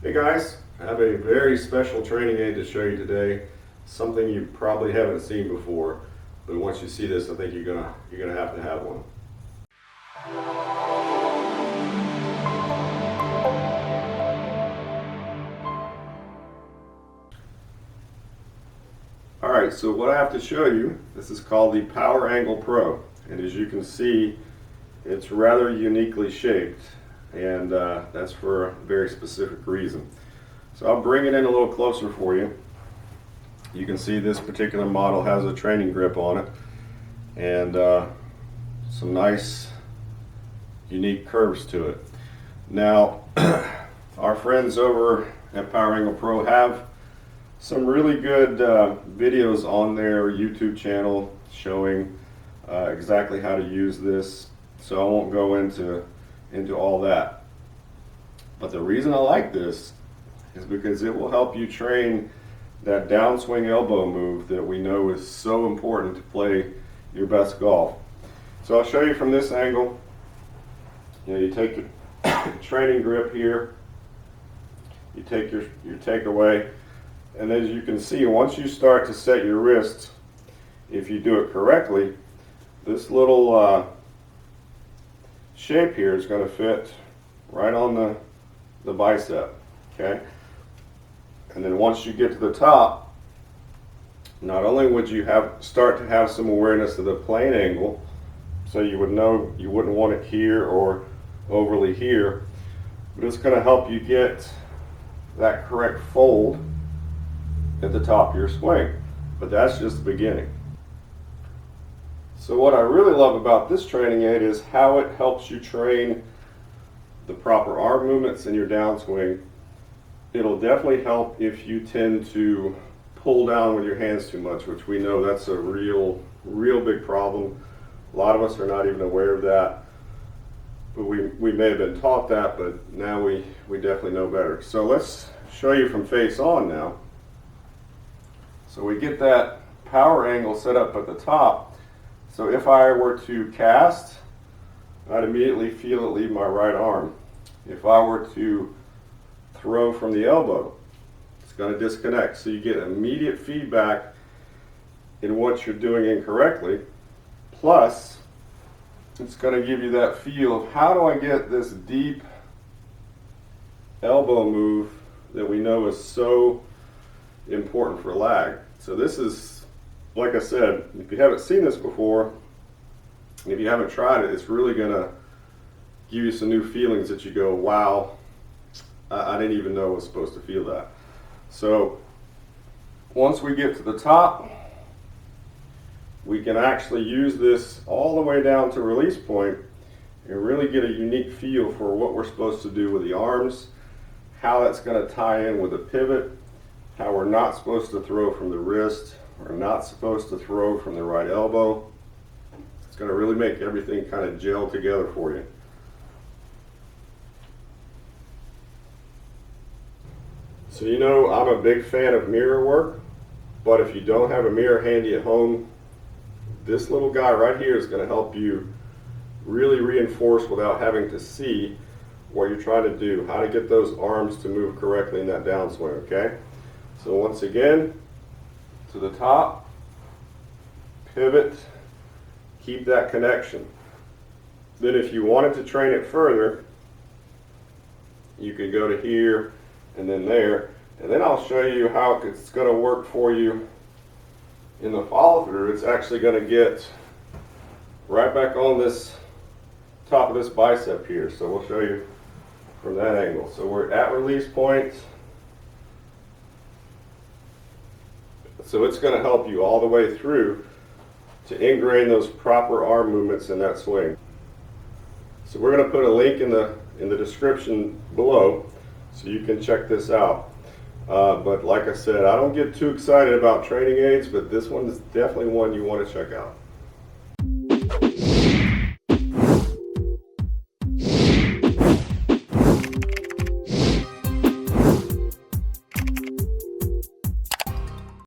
Hey guys, I have a very special training aid to show you today. Something you probably haven't seen before, but once you see this, I think you're gonna have to have one. All right, so what I have to show you, this is called the Power Angle Pro, and as you can see, it's rather uniquely shaped, and that's for a very specific reason. So I'll bring it in a little closer for you. You can see this particular model has a training grip on it and some nice unique curves to it. Now our friends over at Power Angle Pro have some really good videos on their YouTube channel showing exactly how to use this, so I won't go into all that. But the reason I like this is because it will help you train that downswing elbow move that we know is so important to play your best golf. So I'll show you from this angle. You take your training grip here, you take your takeaway, and as you can see, once you start to set your wrist, if you do it correctly, this little shape here is going to fit right on the bicep, okay? And then once you get to the top, not only would you start to have some awareness of the plane angle, so you would know you wouldn't want it here or overly here, but it's going to help you get that correct fold at the top of your swing. But that's just the beginning. So what I really love about this training aid is how it helps you train the proper arm movements in your downswing. It'll definitely help if you tend to pull down with your hands too much, which we know that's a real big problem. A lot of us are not even aware of that, but we may have been taught that, but now we definitely know better. So let's show you from face on now. So we get that power angle set up at the top. So if I were to cast, I'd immediately feel it leave my right arm. If I were to throw from the elbow, it's going to disconnect. So you get immediate feedback in what you're doing incorrectly. Plus, it's going to give you that feel of how do I get this deep elbow move that we know is so important for lag. So this is, like I said, if you haven't seen this before, and if you haven't tried it, it's really going to give you some new feelings that you go, wow, I didn't even know I was supposed to feel that. So once we get to the top, we can actually use this all the way down to release point and really get a unique feel for what we're supposed to do with the arms, how that's going to tie in with the pivot, how we're not supposed to throw from the wrist, we're not supposed to throw from the right elbow. It's going to really make everything kind of gel together for you. So you know I'm a big fan of mirror work, but if you don't have a mirror handy at home, this little guy right here is going to help you really reinforce without having to see what you're trying to do, how to get those arms to move correctly in that downswing, okay? So once again, to the top, pivot, keep that connection. Then if you wanted to train it further, you could go to here and then there, and then I'll show you how it's going to work for you in the follow through. It's actually going to get right back on this top of this bicep here, so we'll show you from that angle. So we're at release point, so it's going to help you all the way through to ingrain those proper arm movements in that swing. So we're going to put a link in the description below so you can check this out. But like I said, I don't get too excited about training aids, but this one is definitely one you want to check out.